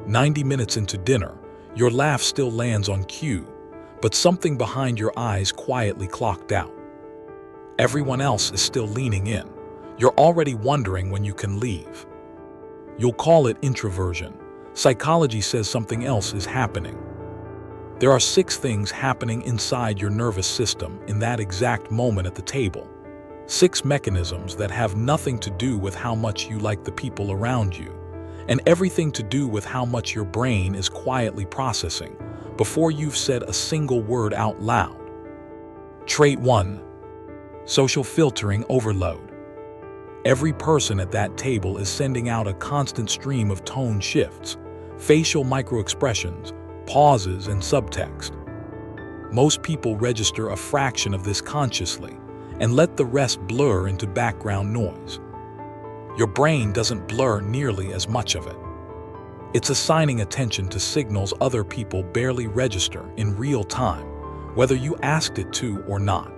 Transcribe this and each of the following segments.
90 minutes into dinner, your laugh still lands on cue, but something behind your eyes quietly clocked out. Everyone else is still leaning in. You're already wondering when you can leave. You'll call it introversion. Psychology says something else is happening. There are 6 things happening inside your nervous system in that exact moment at the table. 6 mechanisms that have nothing to do with how much you like the people around you, and everything to do with how much your brain is quietly processing before you've said a single word out loud. Trait 1. Social filtering overload. Every person at that table is sending out a constant stream of tone shifts, facial microexpressions, pauses, and subtext. Most people register a fraction of this consciously and let the rest blur into background noise. Your brain doesn't blur nearly as much of it. It's assigning attention to signals other people barely register in real time, whether you asked it to or not.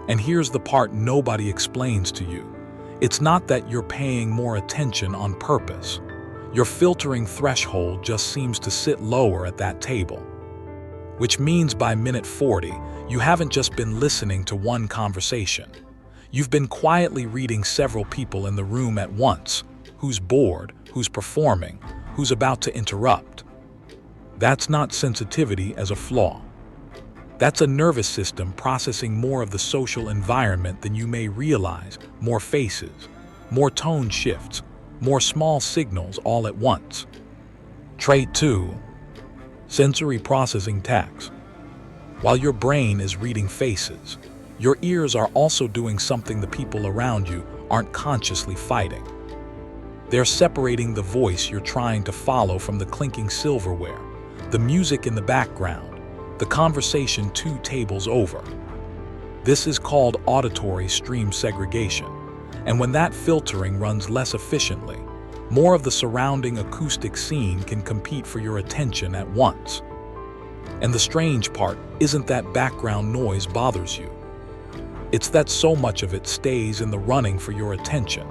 And here's the part nobody explains to you. It's not that you're paying more attention on purpose. Your filtering threshold just seems to sit lower at that table. Which means by minute 40, you haven't just been listening to one conversation. You've been quietly reading several people in the room at once, who's bored, who's performing, who's about to interrupt. That's not sensitivity as a flaw. That's a nervous system processing more of the social environment than you may realize, more faces, more tone shifts, more small signals all at once. Trait 2. Sensory processing tax. While your brain is reading faces, your ears are also doing something the people around you aren't consciously fighting. They're separating the voice you're trying to follow from the clinking silverware, the music in the background, the conversation 2 tables over. This is called auditory stream segregation, and when that filtering runs less efficiently, more of the surrounding acoustic scene can compete for your attention at once. And the strange part isn't that background noise bothers you. It's that so much of it stays in the running for your attention,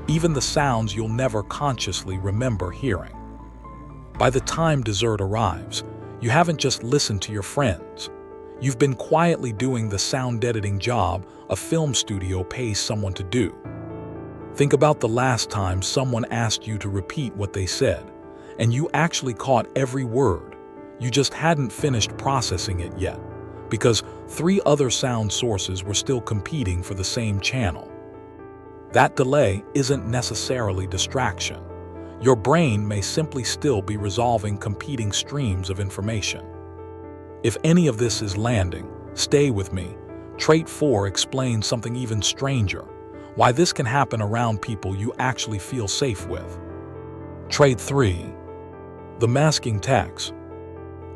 even the sounds you'll never consciously remember hearing. By the time dessert arrives, you haven't just listened to your friends. You've been quietly doing the sound editing job a film studio pays someone to do. Think about the last time someone asked you to repeat what they said, and you actually caught every word. You just hadn't finished processing it yet, because 3 other sound sources were still competing for the same channel. That delay isn't necessarily distraction. Your brain may simply still be resolving competing streams of information. If any of this is landing, stay with me. Trait 4 explains something even stranger, why this can happen around people you actually feel safe with. Trait 3. The masking tax.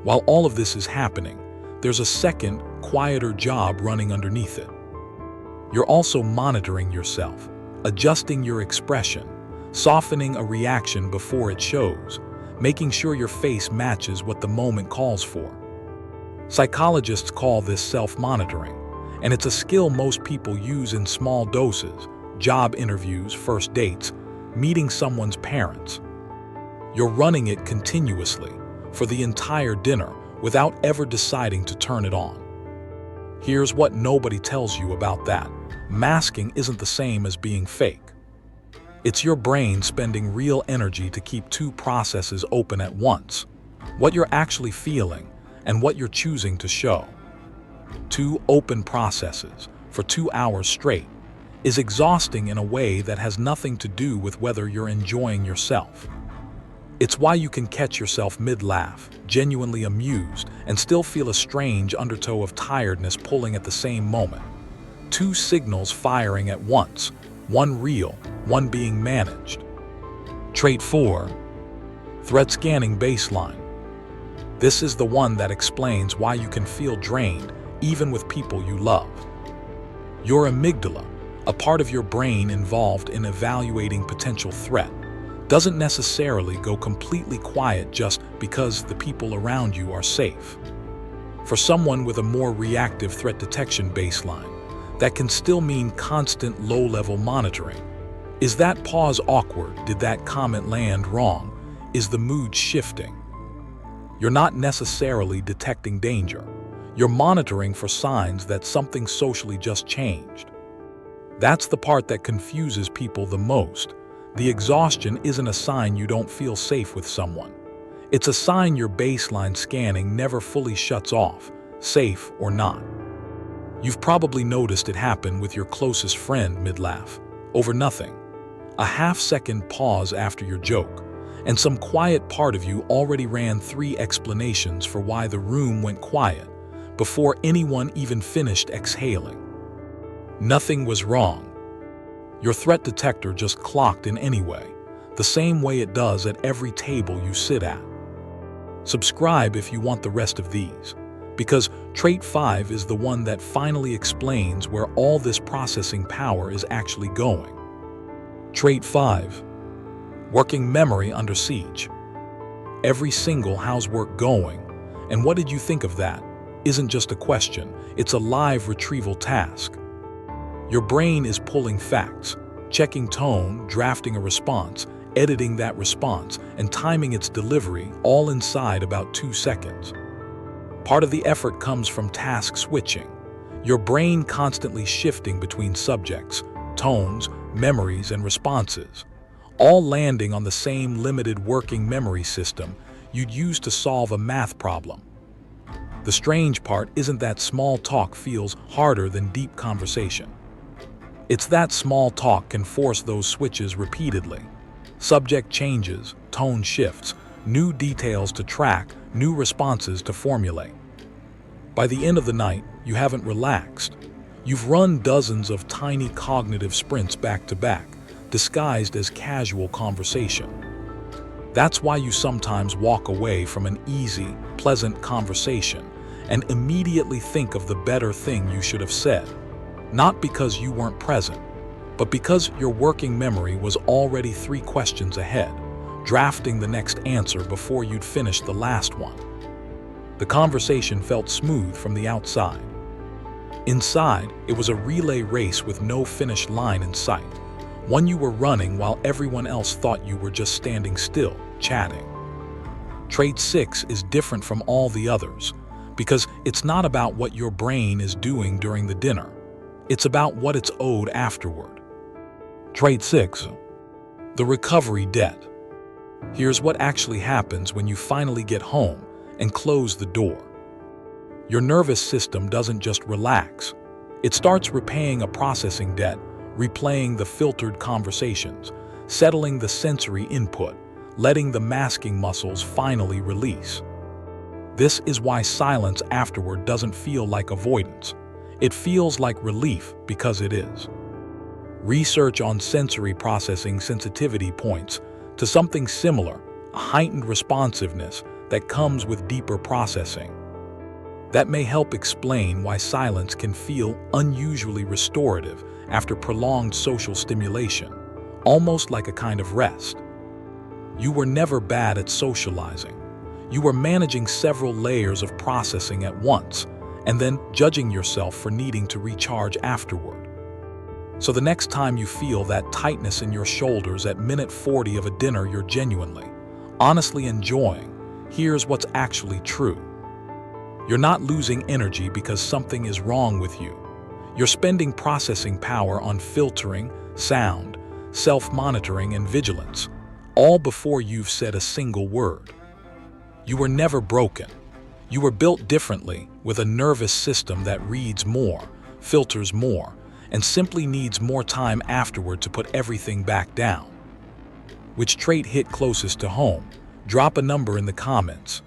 While all of this is happening, there's a second, quieter job running underneath it. You're also monitoring yourself, adjusting your expression, softening a reaction before it shows, making sure your face matches what the moment calls for. Psychologists call this self-monitoring, and it's a skill most people use in small doses: job interviews, first dates, meeting someone's parents. You're running it continuously, for the entire dinner, without ever deciding to turn it on. Here's what nobody tells you about that. Masking isn't the same as being fake. It's your brain spending real energy to keep 2 processes open at once: what you're actually feeling and what you're choosing to show. 2 open processes for 2 hours straight is exhausting in a way that has nothing to do with whether you're enjoying yourself. It's why you can catch yourself mid-laugh, genuinely amused, and still feel a strange undertow of tiredness pulling at the same moment. 2 signals firing at once, one real, one being managed. Trait 4. Threat scanning baseline. This is the one that explains why you can feel drained even with people you love. Your amygdala, a part of your brain involved in evaluating potential threat, doesn't necessarily go completely quiet just because the people around you are safe. For someone with a more reactive threat detection baseline, that can still mean constant low-level monitoring. Is that pause awkward? Did that comment land wrong? is the mood shifting. You're not necessarily detecting danger. You're monitoring for signs that something socially just changed. That's the part that confuses people the most. The exhaustion isn't a sign you don't feel safe with someone. It's a sign your baseline scanning never fully shuts off, safe or not. You've probably noticed it happen with your closest friend mid-laugh, over nothing. A half-second pause after your joke, and some quiet part of you already ran 3 explanations for why the room went quiet before anyone even finished exhaling. Nothing was wrong. Your threat detector just clocked in anyway, the same way it does at every table you sit at. Subscribe if you want the rest of these, because trait 5 is the one that finally explains where all this processing power is actually going. Trait 5. Working memory under siege. Every single "how's work going?" and "what did you think of that?" isn't just a question, it's a live retrieval task. Your brain is pulling facts, checking tone, drafting a response, editing that response, and timing its delivery all inside about 2 seconds. Part of the effort comes from task switching, your brain constantly shifting between subjects, tones, memories, and responses, all landing on the same limited working memory system you'd use to solve a math problem. The strange part isn't that small talk feels harder than deep conversation. It's that small talk can force those switches repeatedly. Subject changes, tone shifts, new details to track, new responses to formulate. By the end of the night, you haven't relaxed. You've run dozens of tiny cognitive sprints back to back, disguised as casual conversation. That's why you sometimes walk away from an easy, pleasant conversation and immediately think of the better thing you should have said. Not because you weren't present, but because your working memory was already 3 questions ahead, drafting the next answer before you'd finished the last one. The conversation felt smooth from the outside. Inside, it was a relay race with no finish line in sight, one you were running while everyone else thought you were just standing still, chatting. Trait 6 is different from all the others, because it's not about what your brain is doing during the dinner. It's about what it's owed afterward. Trait 6. The recovery debt. Here's what actually happens when you finally get home and close the door. Your nervous system doesn't just relax. It starts repaying a processing debt, replaying the filtered conversations, settling the sensory input, letting the masking muscles finally release. This is why silence afterward doesn't feel like avoidance. It feels like relief because it is. Research on sensory processing sensitivity points to something similar, a heightened responsiveness that comes with deeper processing. That may help explain why silence can feel unusually restorative after prolonged social stimulation, almost like a kind of rest. You were never bad at socializing. You were managing several layers of processing at once, and then judging yourself for needing to recharge afterward. So the next time you feel that tightness in your shoulders at minute 40 of a dinner you're genuinely, honestly enjoying, here's what's actually true. You're not losing energy because something is wrong with you. You're spending processing power on filtering, sound, self-monitoring, and vigilance, all before you've said a single word. You were never broken. You were built differently, with a nervous system that reads more, filters more, and simply needs more time afterward to put everything back down. Which trait hit closest to home? Drop a number in the comments.